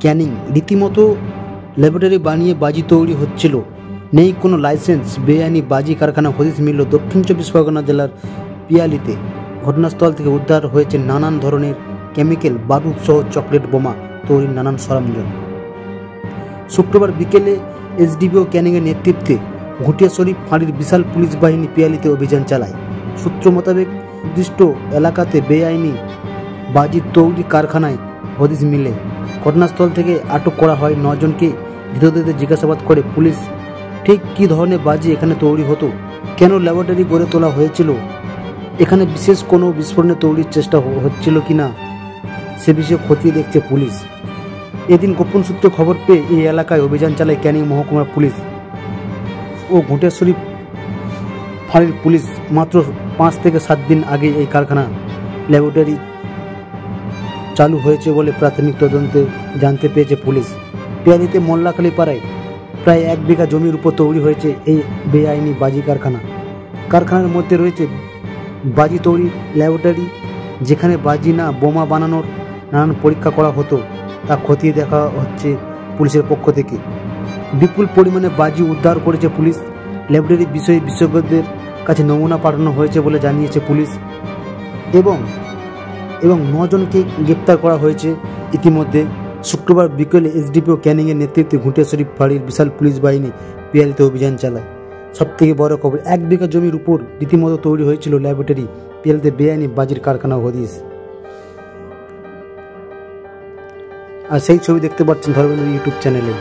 ক্যানিং রীতিমতো ল্যাবরেটরি বানিয়ে বাজি তৈরি হচ্ছিল, নেই কোনো লাইসেন্স। বেআইনি বাজি কারখানা হদিশ মিলল দক্ষিণ 24 পরগনা জেলার পিয়ালিতে। ঘটনাস্থল থেকে উদ্ধার হয়েছে নানান ধরনের কেমিক্যাল, বারুদ সহ চকলেট বোমা তৈরির নানান সরঞ্জাম। শুক্রবার বিকেলে এসডিপিও ক্যানিংয়ের নেতৃত্বে ঘুটিয়া শরীফ ফাঁড়ির বিশাল পুলিশ বাহিনী পিয়ালিতে অভিযান চালায়। সূত্র মোতাবেক নির্দিষ্ট এলাকাতে বেআইনি বাজি তৈরি কারখানায় হদিশ মিলে। ঘটনাস্থল থেকে আটক করা হয় 9 জনকে। ধৃতদের জিজ্ঞাসাবাদ করে পুলিশ ঠিক কী ধরনের বাজি এখানে তৈরি হতো, কেন ল্যাবরেটরি গড়ে তোলা হয়েছিল, এখানে বিশেষ কোনো বিস্ফোরণে তৈরির চেষ্টা হচ্ছিল কিনা সে বিষয়ে খতিয়ে দেখছে পুলিশ। এদিন গোপন সূত্রে খবর পেয়ে এই এলাকায় অভিযান চালায় ক্যানিং মহকুমার পুলিশ ও ঘুটিয়া শরীফ ফাঁড়ির পুলিশ। মাত্র 5 থেকে 7 দিন আগে এই কারখানা ল্যাবরেটরি চালু হয়েছে বলে প্রাথমিক তদন্তে জানতে পেরেছে পুলিশ। পিয়ালিতে মোল্লাখালী পাড়ায় প্রায় 1 বিঘা জমির উপর তৈরি হয়েছে এই বেআইনি বাজি কারখানা। কারখানার মধ্যে রয়েছে বাজি তৈরির ল্যাবরেটরি, যেখানে বাজি না বোমা বানানোর নানান পরীক্ষা করা হতো তা খতিয়ে দেখা হচ্ছে পুলিশের পক্ষ থেকে। বিপুল পরিমাণে বাজি উদ্ধার করেছে পুলিশ। ল্যাবরেটরি বিষয়ে বিশেষজ্ঞদের কাছে নমুনা পাঠানো হয়েছে বলে জানিয়েছে পুলিশ এবং 9 জনকে গ্রেপ্তার করা হয়েছে ইতিমধ্যে। শুক্রবার বিকেলে এসডিপিও ক্যানিংয়ের নেতৃত্বে ঘুটিয়া শরীফ ফাঁড়ির বিশাল পুলিশ বাহিনী পিয়ালিতে অভিযান চালায়। সবথেকে বড় খবর, 1 বিঘা জমির উপর রীতিমতো তৈরি হয়েছিল ল্যাবরেটরি। পিয়ালিতে বেআইনি বাজির কারখানা হদিশ। আর সেই ছবি দেখতে পাচ্ছেন ধর্মেন্দ্র ইউটিউব চ্যানেলে।